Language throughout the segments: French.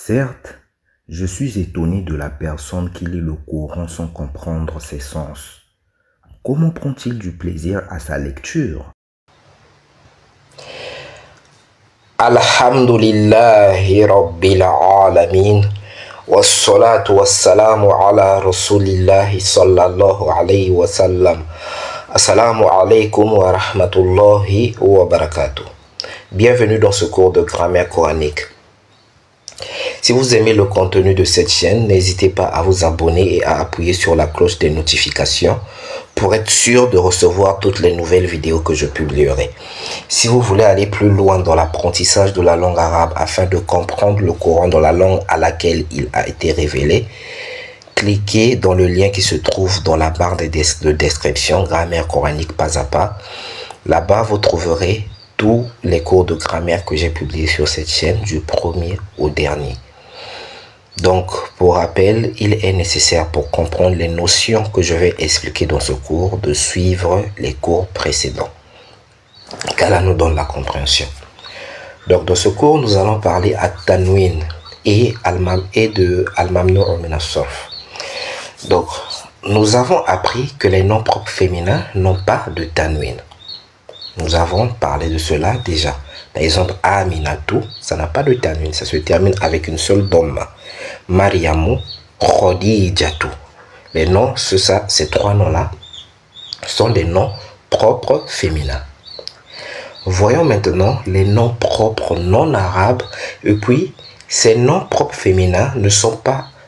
Certes, je suis étonné de la personne qui lit le Coran sans comprendre ses sens. Comment prend-il du plaisir à sa lecture? Alhamdulillahi Rabbil Alamin. Wassalatu wassalamu ala Rasulillahi sallallahu alayhi wa sallam. Assalamu alaikum wa rahmatullahi wa barakatuh. Bienvenue dans ce cours de grammaire coranique. Si vous aimez le contenu de cette chaîne, n'hésitez pas à vous abonner et à appuyer sur la cloche des notifications pour être sûr de recevoir toutes les nouvelles vidéos que je publierai. Si vous voulez aller plus loin dans l'apprentissage de la langue arabe afin de comprendre le Coran dans la langue à laquelle il a été révélé, cliquez dans le lien qui se trouve dans la barre de description Grammaire coranique pas à pas. Là-bas, vous trouverez tous les cours de grammaire que j'ai publiés sur cette chaîne du premier au dernier. Donc, pour rappel, il est nécessaire pour comprendre les notions que je vais expliquer dans ce cours de suivre les cours précédents. Qu'Allah nous donne la compréhension. Donc, dans ce cours, nous allons parler à Tanwin et de Al-Mamnu' min as-Sarf. Donc, nous avons appris que les noms propres féminins n'ont pas de Tanwin. Nous avons parlé de cela déjà. Par exemple, Aminatou, ça n'a pas de Tanwin, ça se termine avec une seule dhamma. Mariamu, Khadijatu. Les noms, ces trois noms-là, sont des noms propres féminins. Voyons maintenant les noms propres non arabes. Et puis, ces noms propres féminins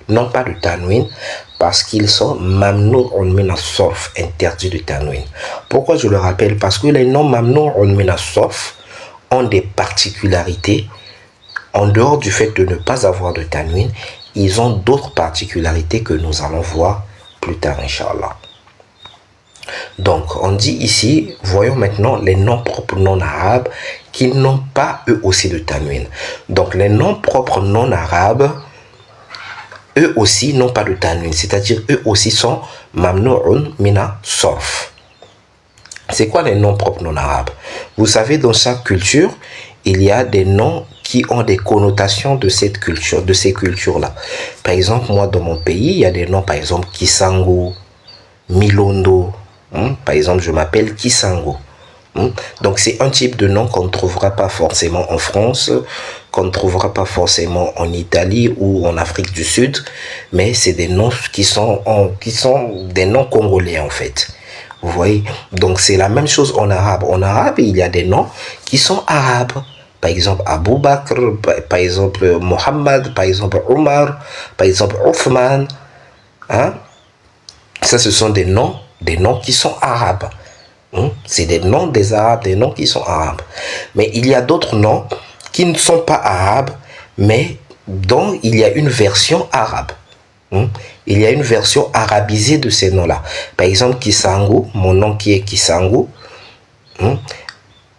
n'ont pas de Tanwin parce qu'ils sont mamnu'un min as-sarf, interdits de Tanwin. Pourquoi je le rappelle? Parce que les noms mamnu'un min as-sarf ont des particularités. En dehors du fait de ne pas avoir de Tanwin, ils ont d'autres particularités que nous allons voir plus tard, Inch'Allah. Donc, on dit ici, voyons maintenant les noms propres non arabes qui n'ont pas eux aussi de Tanwin. Donc, les noms propres non arabes, eux aussi n'ont pas de Tanwin, c'est-à-dire eux aussi sont mamnu'un min as-sarf. C'est quoi les noms propres non arabes? Vous savez, dans chaque culture, il y a des noms qui ont des connotations de cette culture, de ces cultures-là. Par exemple, moi, dans mon pays, il y a des noms, par exemple, Kisango, Milondo. Par exemple, je m'appelle Kisango. Donc, c'est un type de nom qu'on ne trouvera pas forcément en France, qu'on ne trouvera pas forcément en Italie ou en Afrique du Sud, mais c'est des noms qui sont des noms congolais, en fait. Vous voyez? Donc, c'est la même chose en arabe. En arabe, il y a des noms qui sont arabes. Par exemple, Abu Bakr, par exemple, Mohammed, par exemple, Omar, par exemple, Othman. Ça, ce sont des noms qui sont arabes. C'est des noms des arabes, des noms qui sont arabes. Mais il y a d'autres noms qui ne sont pas arabes, mais dont il y a une version arabe. Il y a une version arabisée de ces noms-là. Par exemple, Kisango, mon nom qui est Kisango,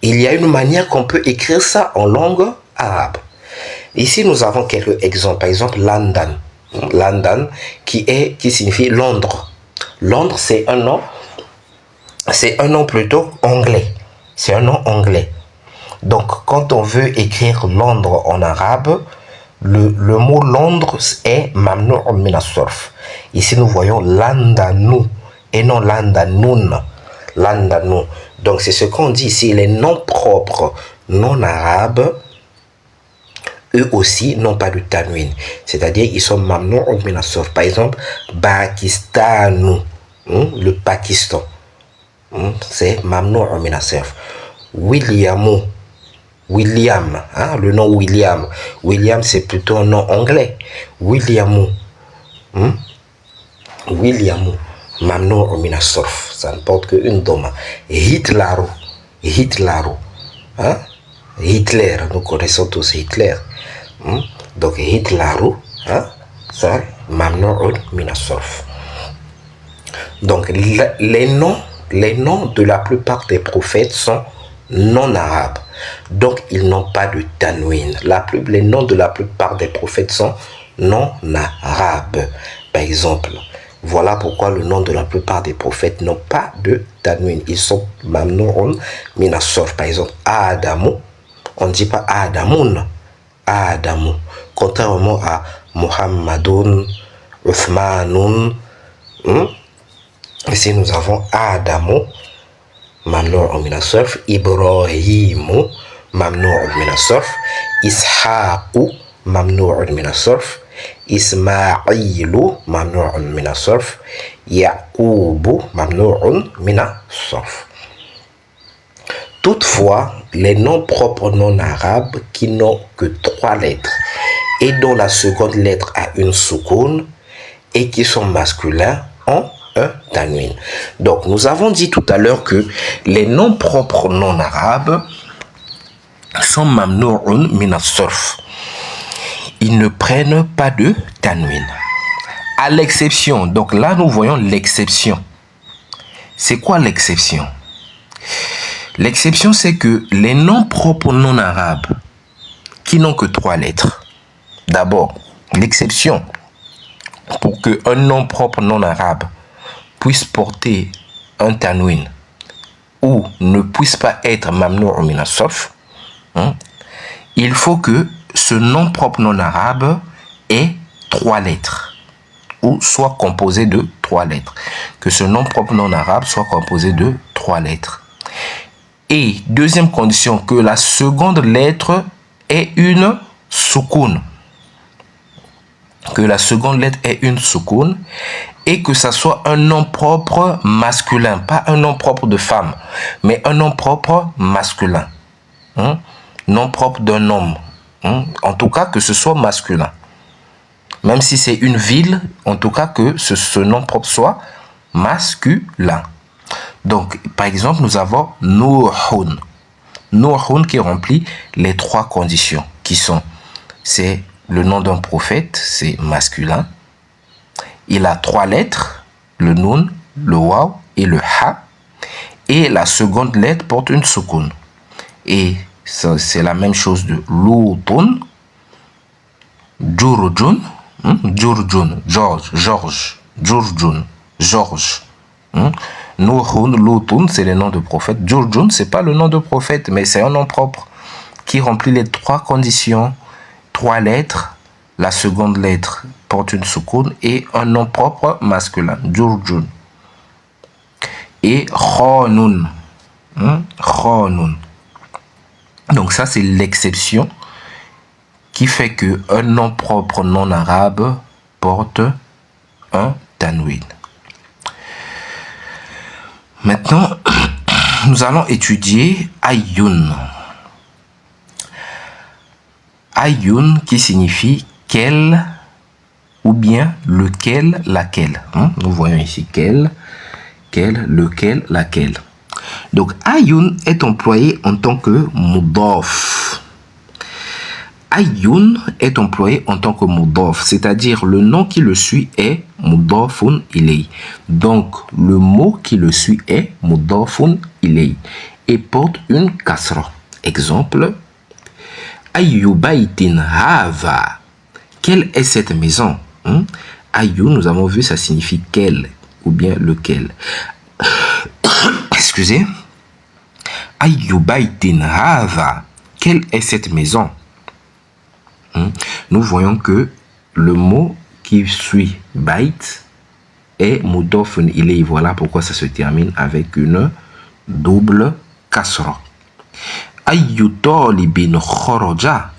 il y a une manière qu'on peut écrire ça en langue arabe. Ici, nous avons quelques exemples. Par exemple, London. London, qui signifie Londres. Londres, c'est un nom plutôt anglais. C'est un nom anglais. Donc, quand on veut écrire Londres en arabe, le mot Londres est mamnu'un min as-sarf. Ici, nous voyons Landanou et non Landanoun. Landanou. Donc, c'est ce qu'on dit ici. Les noms propres non arabes, eux aussi, n'ont pas de Tanwin. C'est-à-dire, ils sont mamnu'un min as-sarf. Par exemple, Pakistanou, le Pakistan. C'est mamnu'un min as-sarf. William, le nom William. William, c'est plutôt un nom anglais. William, mamnu'un min as-sarf. Ça ne porte qu'une dhamma. Hitler, Hitler, nous connaissons tous Hitler. Donc Hitler, ça, mamnu'un min as-sarf. Donc les noms de la plupart des prophètes sont non arabes. Donc ils n'ont pas de Tanwin. Les noms de la plupart des prophètes sont non arabes. Par exemple, voilà pourquoi le nom de la plupart des prophètes n'ont pas de Tanwin. Ils sont mamnu'un min as-sarf. Par exemple, Adamu, on ne dit pas Adamoun. Adamu. Contrairement à Muhammadun, Uthmanun. Ici, nous avons Adamu, mamnu'un min as-sarf, Ibrahimu, mamnu'un min as-sarf, Ishaqu, mamnu'un min as-sarf, Isma'ilu, mamnu'un min as-sarf, Yaqubu, mamnu'un min as-sarf. Toutefois, les noms propres non arabes qui n'ont que 3 lettres et dont la seconde lettre a une soukoun et qui sont masculins ont un tanwin. Donc, nous avons dit tout à l'heure que les noms propres non arabes sont mamnu'un min as-sarf. Ils ne prennent pas de tanwin. À l'exception, donc là nous voyons l'exception. C'est quoi l'exception? L'exception, c'est que les noms propres non arabes qui n'ont que 3 lettres. D'abord, l'exception pour qu'un nom propre non arabe puisse porter un tanwin ou ne puisse pas être mamnu'un min as-sarf, il faut que ce nom propre non arabe ait 3 lettres ou soit composé de 3 lettres. Que ce nom propre non arabe soit composé de 3 lettres. Et deuxième condition, que la seconde lettre ait une soukoun. Que la seconde lettre ait une soukoun et que ça soit un nom propre masculin, pas un nom propre de femme, mais un nom propre masculin. Nom propre d'un homme. En tout cas, que ce soit masculin. Même si c'est une ville, en tout cas que ce nom propre soit masculin. Donc, par exemple, nous avons Nuhun. Nuhun qui remplit les 3 conditions qui sont, c'est le nom d'un prophète, c'est masculin. Il a 3 lettres, le nun, le waw et le ha. Et la seconde lettre porte une soukoun. Et c'est la même chose de Lutun, Jurjun, Jurjun, George, Jurjun, George. Nuhun, Lutun, c'est le nom de prophète. Jurjun, c'est pas le nom de prophète, mais c'est un nom propre qui remplit les 3 conditions. 3 lettres, la seconde lettre porte une soukoun et un nom propre masculin, Jurjun. Et Khonun, Khonun. Donc ça, c'est l'exception qui fait qu'un nom propre non arabe porte un tanwin. Maintenant, nous allons étudier Ayyun. Ayyun qui signifie quel ou bien lequel, laquelle. Nous voyons ici quel, lequel, laquelle. Donc, Ayyun est employé en tant que mudaf. Ayyun est employé en tant que mudaf, c'est-à-dire le nom qui le suit est mudafun ilay. Donc, le mot qui le suit est mudafun ilay et porte une kasra. Exemple, Ayyu baytin hava. Quelle est cette maison? Ayyu, nous avons vu, ça signifie quel ou bien lequel. Excusez. Ayyu baytin hava. Quelle est cette maison? Nous voyons que le mot qui suit bait est mudafun ilay. Voilà pourquoi ça se termine avec une double kasra. Ayyu talibin kharaja.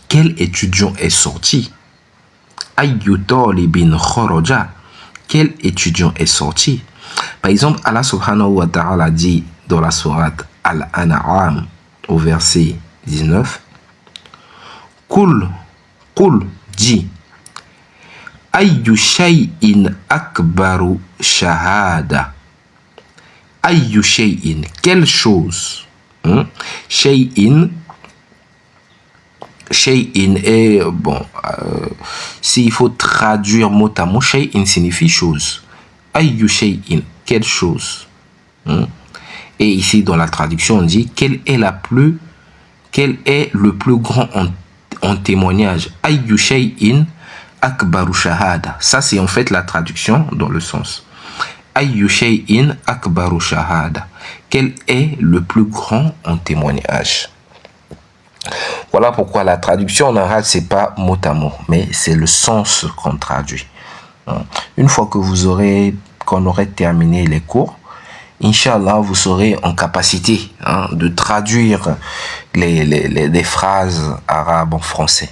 Quel étudiant est sorti? Ayyu talibin kharaja. Quel étudiant est sorti? Par exemple, Allah subhanahu wa ta'ala dit dans la sourate Al-An'am au verset 19, Qul dit, Ayyu shay'in akbaru shahada. Ayyu shay'in, quelle chose? Shay'in est, bon, s'il faut traduire mot à mot, shay'in signifie chose. Ayyu shay'in, quelle chose? Et ici, dans la traduction, on dit, quel est le plus grand en témoignage? Ayyu shay'in akbaru shahada. Ça, c'est en fait la traduction dans le sens. Ayyu shay'in akbaru shahada. Quel est le plus grand en témoignage? Voilà pourquoi la traduction en arabe, c'est pas mot à mot, mais c'est le sens qu'on traduit. Une fois que qu'on aurait terminé les cours, Inch'Allah, vous serez en capacité de traduire les phrases arabes en français.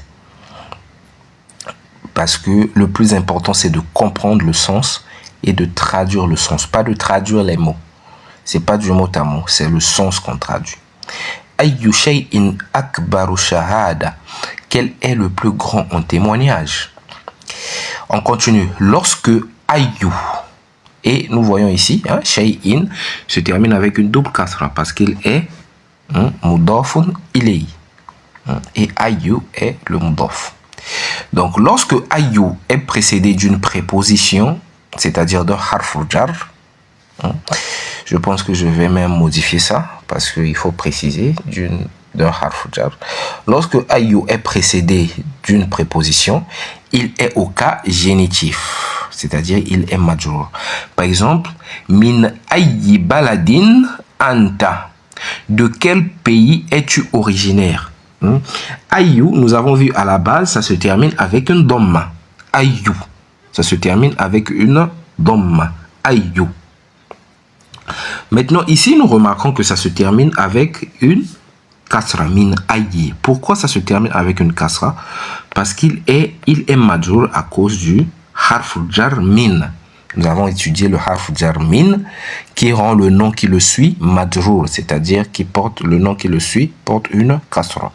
Parce que le plus important, c'est de comprendre le sens et de traduire le sens, pas de traduire les mots. C'est pas du mot à mot, c'est le sens qu'on traduit. Ayyu shay'in akbaru shahada. Quel est le plus grand en témoignage? On continue. Lorsque ayyu, et nous voyons ici, shay'in se termine avec une double kasra parce qu'il est mudafun ilayhi. Et ayyu est le mudaf. Donc, lorsque ayyu est précédé d'une préposition, c'est-à-dire d'un harf jar, je pense que je vais même modifier ça parce qu'il faut préciser d'un harf jar. Lorsque ayyu est précédé d'une préposition, il est au cas génitif, c'est-à-dire il est majrur. Par exemple, min ayyi baladin anta. De quel pays es-tu originaire? Ayyu, nous avons vu à la base, ça se termine avec une dhamma. Ayyu, ça se termine avec une dhamma. Ayyu. Maintenant, ici, nous remarquons que ça se termine avec une kasra, min ayyi. Pourquoi ça se termine avec une kasra? Parce qu'il est majrur à cause du harf jar min. Nous avons étudié le harf jar min qui rend le nom qui le suit majrur, c'est-à-dire qui porte le nom qui le suit porte une kasra.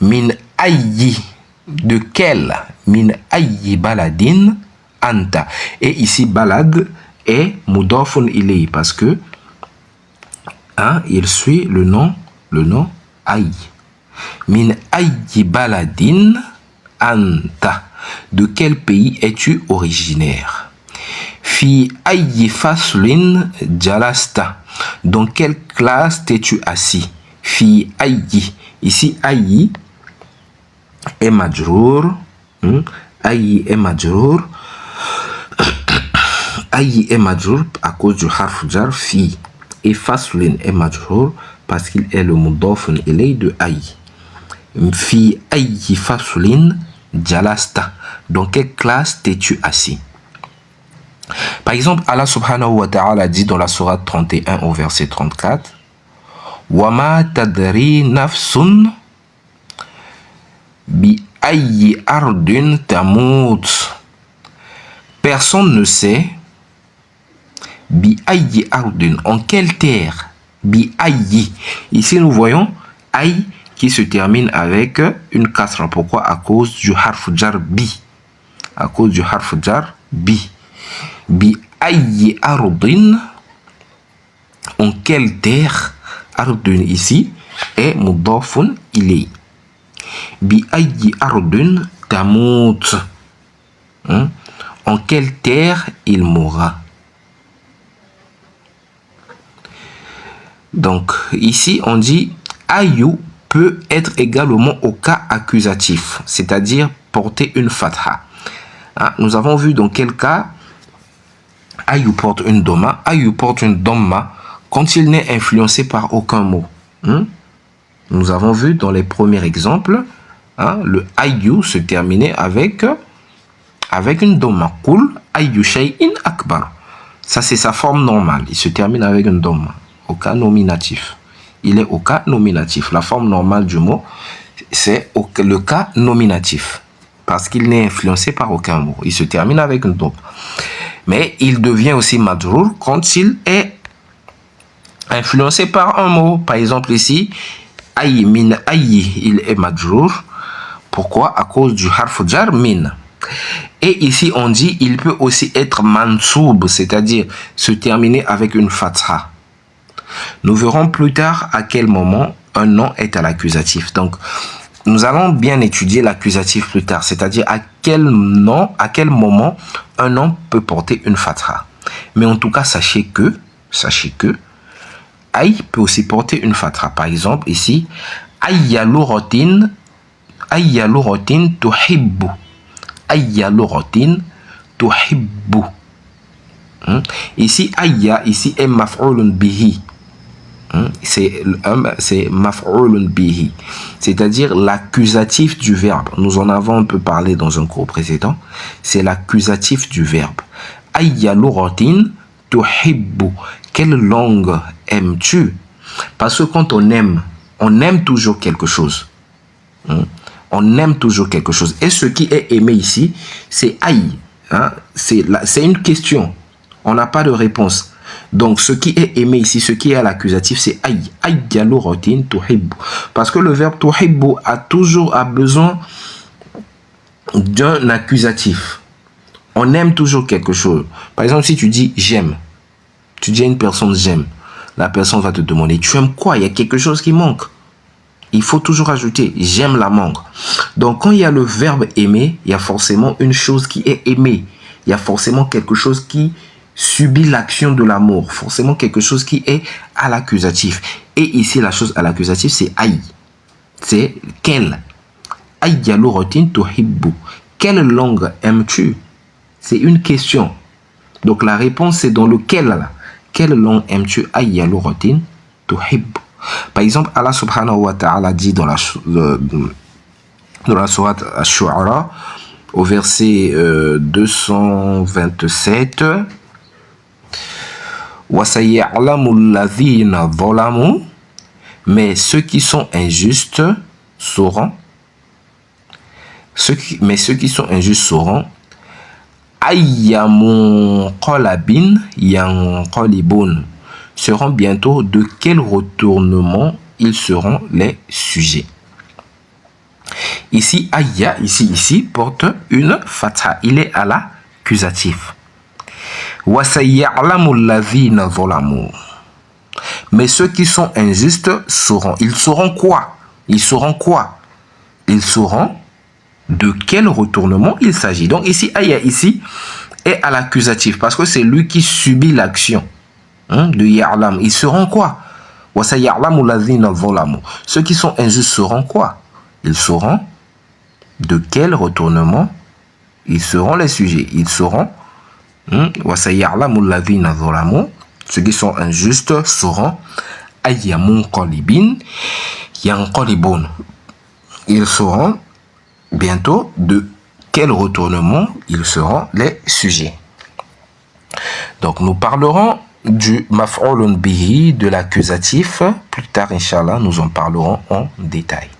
Min ayyi, de quel? Min ayyi baladin anta. Et ici, balad est mudafun ilayhi parce que il suit le nom ayy. Min ayyi baladin anta. De quel pays es-tu originaire? Fi ayyi faslin jalasta. Dans quelle classe t'es-tu assis? Fi ayyi. Ici, ayyi est majrour. Ayyi est majrour. Ayyi est majrour à cause du harf jar fi. Et faslin est majrour parce qu'il est le mudafun ilayhi de ayyi. Fi ayyi faslin jalasta. Dans quelle classe t'es-tu assis? Par exemple, Allah subhanahu wa ta'ala dit dans la sourate 31 au verset 34, Wama tadri nafsun bi ayyi ardun tamut. Personne ne sait bi ayyi ardun, en quelle terre? Bi ayyi. Ici nous voyons ay qui se termine avec une kasra. Pourquoi? À cause du harf jar bi. À cause du harf jar bi. Bi ayyi ardun, en quelle terre? Ardun ici est mudafun ilayhi. Bi ayyi ardun tamut. En quelle terre il mourra? Donc ici on dit ayyu peut être également au cas accusatif, c'est-à-dire porter une fatha. Nous avons vu dans quel cas ayyu porte une dhamma. Ayyu porte une dhamma quand il n'est influencé par aucun mot. Nous avons vu dans les premiers exemples, le ayyu se terminait avec une dhamma. Qul ayyu shay'in akbar. Ça, c'est sa forme normale. Il se termine avec une dhamma, au cas nominatif. Il est au cas nominatif. La forme normale du mot, c'est le cas nominatif. Parce qu'il n'est influencé par aucun mot. Il se termine avec une dhamma. Mais il devient aussi majrour quand il est influencé par un mot. Par exemple ici, ayyi, min ayyi, il est majrour. Pourquoi? À cause du harf jar min. Et ici on dit il peut aussi être mansoub, c'est-à-dire se terminer avec une fatha. Nous verrons plus tard à quel moment un nom est à l'accusatif. Donc nous allons bien étudier l'accusatif plus tard, c'est-à-dire à quel moment un nom peut porter une fatha. Mais en tout cas, sachez que ay peut aussi porter une fatha. Par exemple, ici, ayya lughatin tuhibbu. Ayya lughatin tuhibbu. Ici, ayya, ici est maf'ulun bihi. C'est maf'ulun bihi, c'est-à-dire l'accusatif du verbe. Nous en avons un peu parlé dans un cours précédent. C'est l'accusatif du verbe. Ayya lughatin tuhibbu. Quelle langue aimes-tu? Parce que quand on aime toujours quelque chose. On aime toujours quelque chose. Et ce qui est aimé ici, c'est aïe. C'est une question. On n'a pas de réponse. Donc, ce qui est aimé ici, ce qui est à l'accusatif, c'est aïe. Aïe rotin tuhibbu. Parce que le verbe tuhibbu a besoin d'un accusatif. On aime toujours quelque chose. Par exemple, si tu dis j'aime, tu dis à une personne j'aime, la personne va te demander tu aimes quoi? Il y a quelque chose qui manque. Il faut toujours ajouter j'aime la mangue. Donc, quand il y a le verbe aimer, il y a forcément une chose qui est aimée. Il y a forcément quelque chose qui subit l'action de l'amour, forcément quelque chose qui est à l'accusatif. Et ici, la chose à l'accusatif, c'est aïe. C'est quelle. Aïe rotin tuhibbu. Quelle langue aimes-tu? C'est une question. Donc la réponse, c'est dans lequel là. Quelle langue aimes-tu? Aïe rotin tuhibbu. Par exemple, Allah subhanahu wa ta'ala dit dans la sourate Ash-Shu'ara, au verset 227, mais ceux qui sont injustes sauront, seront bientôt de quel retournement ils seront les sujets. Ici, ayya, ici, porte une fatha. Il est à l'accusatif. Mais ceux qui sont injustes sauront. Ils sauront quoi? Ils sauront de quel retournement il s'agit. Donc ici, ayya, ici, est à l'accusatif. Parce que c'est lui qui subit l'action de ya'lam. Ils sauront quoi? Ceux qui sont injustes sauront quoi? Ils sauront de quel retournement ils seront les sujets. Ils sauront. Ceux qui sont injustes sauront. Ils sauront bientôt de quel retournement ils seront les sujets. Donc nous parlerons du maf'ulun bihi, de l'accusatif. Plus tard, Inch'Allah, nous en parlerons en détail.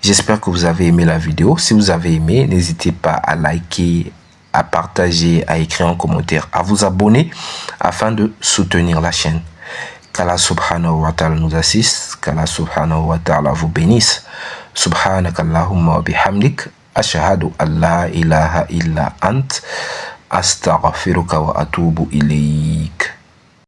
J'espère que vous avez aimé la vidéo. Si vous avez aimé, n'hésitez pas à liker, à partager, à écrire en commentaire, à vous abonner afin de soutenir la chaîne. Qu'Allah subhanahu wa ta'ala nous assiste, qu'Allah subhanahu wa ta'ala vous bénisse. Subhanakallahumma wa bihamdik, ashhadu an la ilaha illa ant, astaghfiruka wa atubu ilayk.